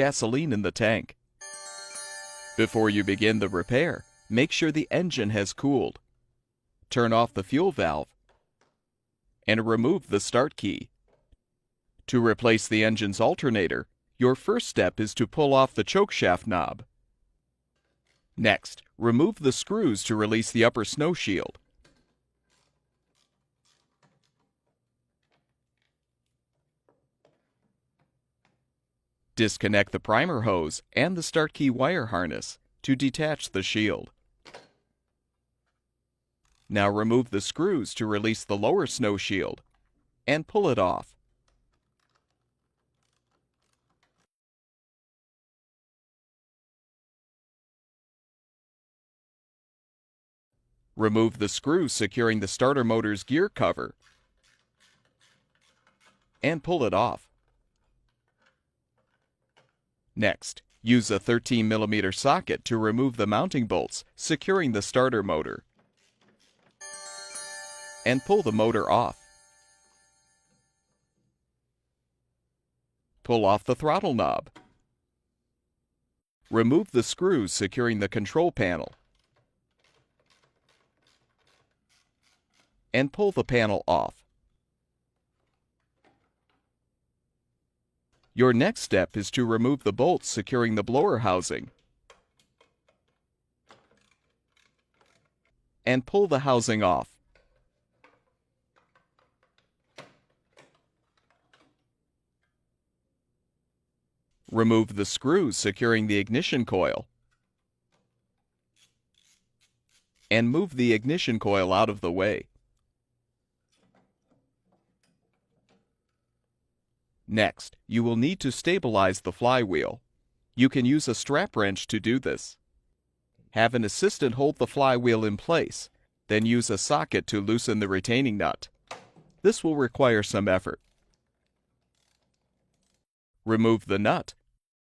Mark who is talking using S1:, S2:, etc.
S1: gasoline in the tank. Before you begin the repair, make sure the engine has cooled. Turn off the fuel valve and remove the start key. To replace the engine's alternator, your first step is to pull off the choke shaft knob. Next, remove the screws to release the upper snow shield. Disconnect the primer hose and the start key wire harness to detach the shield. Now remove the screws to release the lower snow shield and pull it off. Remove the screws securing the starter motor's gear cover and pull it off. Next, use a 13mm socket to remove the mounting bolts securing the starter motor and pull the motor off. Pull off the throttle knob. Remove the screws securing the control panel and pull the panel off. Your next step is to remove the bolts securing the blower housing and pull the housing off. Remove the screws securing the ignition coil and move the ignition coil out of the way. Next, you will need to stabilize the flywheel. You can use a strap wrench to do this. Have an assistant hold the flywheel in place, then use a socket to loosen the retaining nut. This will require some effort. Remove the nut